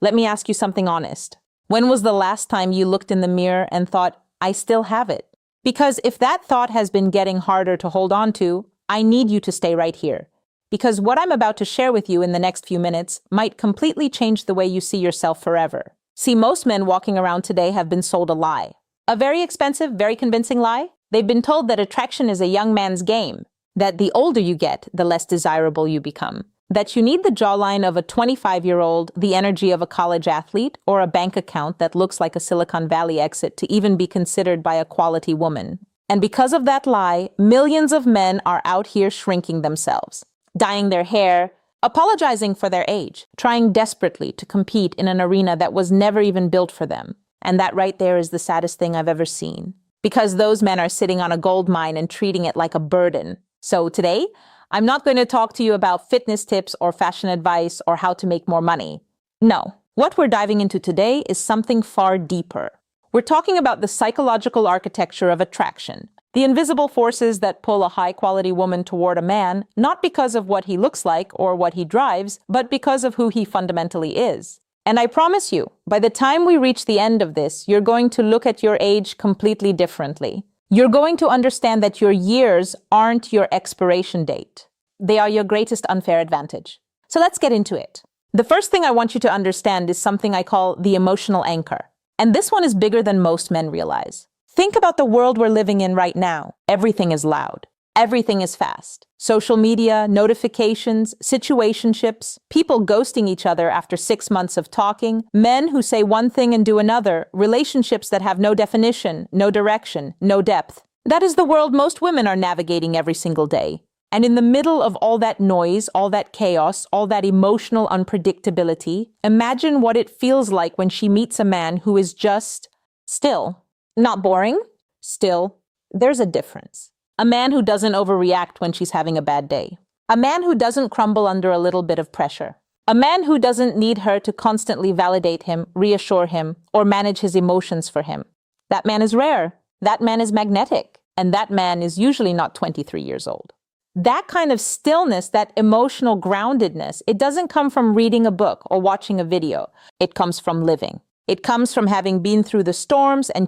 Let me ask you something honest. When was the last time you looked in the mirror and thought, I still have it? Because if that thought has been getting harder to hold on to, I need you to stay right here. Because what I'm about to share with you in the next few minutes might completely change the way you see yourself forever. See, most men walking around today have been sold a lie. A very expensive, very convincing lie. They've been told that attraction is a young man's game, that the older you get, the less desirable you become, that you need the jawline of a 25-year-old, the energy of a college athlete, or a bank account that looks like a Silicon Valley exit to even be considered by a quality woman. And because of that lie, millions of men are out here shrinking themselves, dyeing their hair, apologizing for their age, trying desperately to compete in an arena that was never even built for them. And that right there is the saddest thing I've ever seen. Because those men are sitting on a gold mine and treating it like a burden. So today, I'm not going to talk to you about fitness tips or fashion advice or how to make more money. No, what we're diving into today is something far deeper. We're talking about the psychological architecture of attraction, the invisible forces that pull a high-quality woman toward a man, not because of what he looks like or what he drives, but because of who he fundamentally is. And I promise you, by the time we reach the end of this, you're going to look at your age completely differently. You're going to understand that your years aren't your expiration date. They are your greatest unfair advantage. So let's get into it. The first thing I want you to understand is something I call the emotional anchor. And this one is bigger than most men realize. Think about the world we're living in right now. Everything is loud. Everything is fast. Social media, notifications, situationships, people ghosting each other after 6 months of talking, men who say one thing and do another, relationships that have no definition, no direction, no depth. That is the world most women are navigating every single day. And in the middle of all that noise, all that chaos, all that emotional unpredictability, imagine what it feels like when she meets a man who is just still. Not boring, still. There's a difference. A man who doesn't overreact when she's having a bad day. A man who doesn't crumble under a little bit of pressure. A man who doesn't need her to constantly validate him, reassure him, or manage his emotions for him. That man is rare. That man is magnetic. And that man is usually not 23 years old. That kind of stillness, that emotional groundedness, it doesn't come from reading a book or watching a video. It comes from living. It comes from having been through the storms and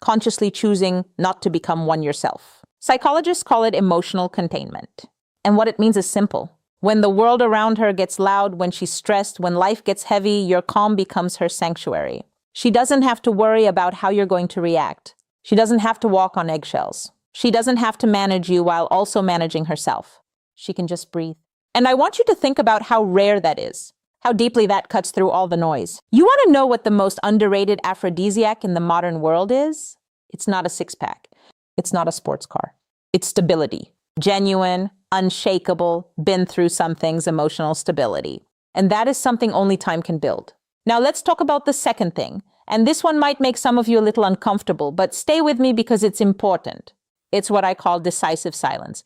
consciously choosing not to become one yourself. Psychologists call it emotional containment. And what it means is simple. When the world around her gets loud, when she's stressed, when life gets heavy, your calm becomes her sanctuary. She doesn't have to worry about how you're going to react. She doesn't have to walk on eggshells. She doesn't have to manage you while also managing herself. She can just breathe. And I want you to think about how rare that is, how deeply that cuts through all the noise. You want to know what the most underrated aphrodisiac in the modern world is? It's not a six-pack. It's not a sports car. It's stability. Genuine, unshakable, been through some things, emotional stability. And that is something only time can build. Now let's talk about the second thing. And this one might make some of you a little uncomfortable, but stay with me because it's important. It's what I call decisive silence.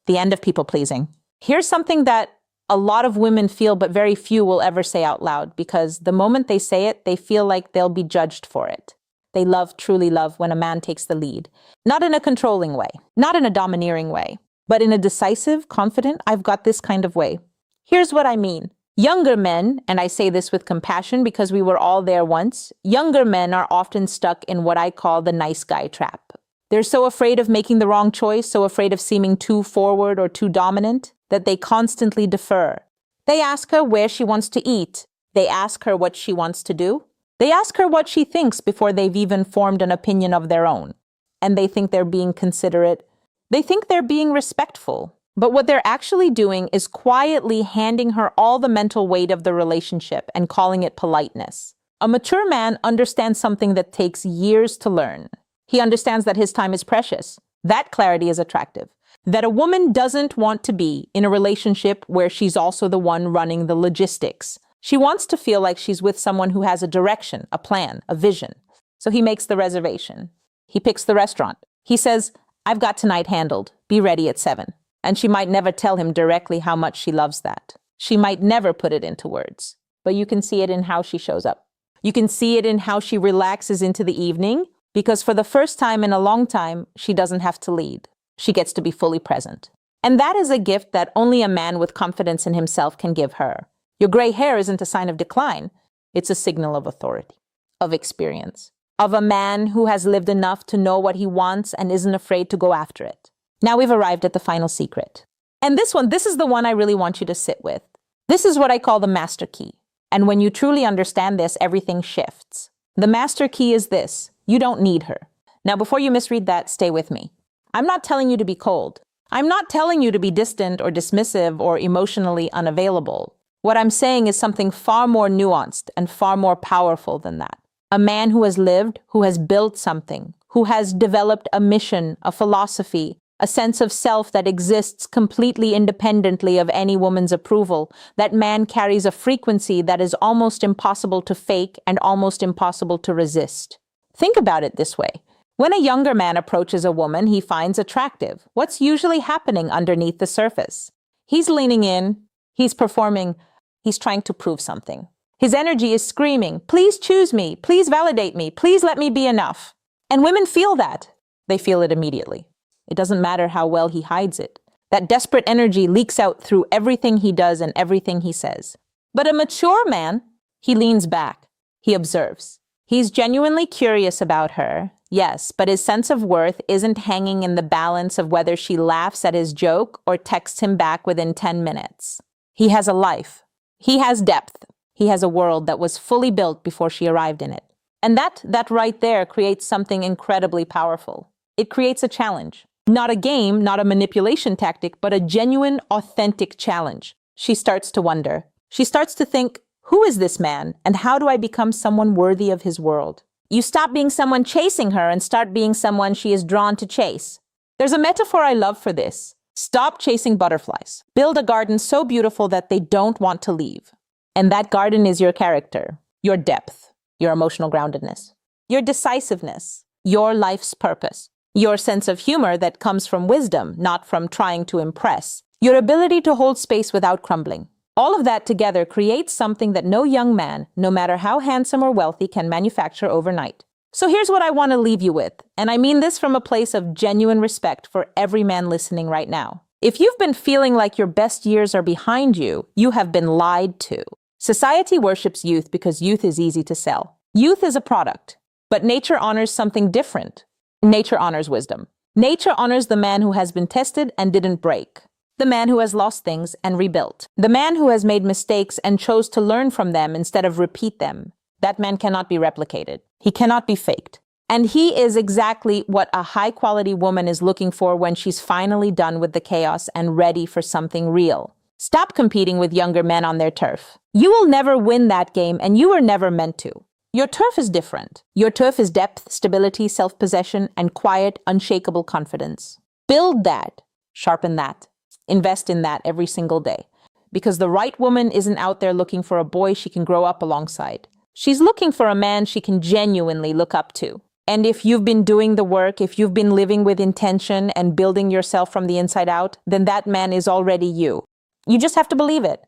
The end of people pleasing. Here's something that a lot of women feel, but very few will ever say out loud, because the moment they say it, they feel like they'll be judged for it. They love, truly love, when a man takes the lead. Not in a controlling way, not in a domineering way, but in a decisive, confident, I've got this kind of way. Here's what I mean. Younger men, and I say this with compassion because we were all there once, younger men are often stuck in what I call the nice guy trap. They're so afraid of making the wrong choice, so afraid of seeming too forward or too dominant, that they constantly defer. They ask her where she wants to eat. They ask her what she wants to do. They ask her what she thinks before they've even formed an opinion of their own. And they think they're being considerate. They think they're being respectful. But what they're actually doing is quietly handing her all the mental weight of the relationship and calling it politeness. A mature man understands something that takes years to learn. He understands that his time is precious. That clarity is attractive. That a woman doesn't want to be in a relationship where she's also the one running the logistics. She wants to feel like she's with someone who has a direction, a plan, a vision. So he makes the reservation. He picks the restaurant. He says, I've got tonight handled. Be ready at 7. And she might never tell him directly how much she loves that. She might never put it into words. But you can see it in how she shows up. You can see it in how she relaxes into the evening, because for the first time in a long time, she doesn't have to lead. She gets to be fully present. And that is a gift that only a man with confidence in himself can give her. Your gray hair isn't a sign of decline. It's a signal of authority, of experience, of a man who has lived enough to know what he wants and isn't afraid to go after it. Now we've arrived at the final secret. And this is the one I really want you to sit with. This is what I call the master key. And when you truly understand this, everything shifts. The master key is this: you don't need her. Now, before you misread that, stay with me. I'm not telling you to be cold. I'm not telling you to be distant or dismissive or emotionally unavailable. What I'm saying is something far more nuanced and far more powerful than that. A man who has lived, who has built something, who has developed a mission, a philosophy, a sense of self that exists completely independently of any woman's approval. That man carries a frequency that is almost impossible to fake and almost impossible to resist. Think about it this way. When a younger man approaches a woman he finds attractive, what's usually happening underneath the surface? He's leaning in, he's performing, he's trying to prove something. His energy is screaming, "Please choose me, please validate me, please let me be enough." And women feel that. They feel it immediately. It doesn't matter how well he hides it. That desperate energy leaks out through everything he does and everything he says. But a mature man, he leans back, he observes. He's genuinely curious about her, yes, but his sense of worth isn't hanging in the balance of whether she laughs at his joke or texts him back within 10 minutes. He has a life. He has depth. He has a world that was fully built before she arrived in it. And that right there creates something incredibly powerful. It creates a challenge. Not a game, not a manipulation tactic, but a genuine, authentic challenge. She starts to wonder. She starts to think, who is this man, and how do I become someone worthy of his world? You stop being someone chasing her and start being someone she is drawn to chase. There's a metaphor I love for this. Stop chasing butterflies. Build a garden so beautiful that they don't want to leave. And that garden is your character, your depth, your emotional groundedness, your decisiveness, your life's purpose, your sense of humor that comes from wisdom, not from trying to impress, your ability to hold space without crumbling. All of that together creates something that no young man, no matter how handsome or wealthy, can manufacture overnight. So here's what I want to leave you with, and I mean this from a place of genuine respect for every man listening right now. If you've been feeling like your best years are behind you, you have been lied to. Society worships youth because youth is easy to sell. Youth is a product, but nature honors something different. Nature honors wisdom. Nature honors the man who has been tested and didn't break. The man who has lost things and rebuilt. The man who has made mistakes and chose to learn from them instead of repeat them. That man cannot be replicated. He cannot be faked. And he is exactly what a high-quality woman is looking for when she's finally done with the chaos and ready for something real. Stop competing with younger men on their turf. You will never win that game, and you were never meant to. Your turf is different. Your turf is depth, stability, self-possession, and quiet, unshakable confidence. Build that. Sharpen that. Invest in that every single day. Because the right woman isn't out there looking for a boy she can grow up alongside. She's looking for a man she can genuinely look up to. And if you've been doing the work, if you've been living with intention and building yourself from the inside out, then that man is already you. You just have to believe it.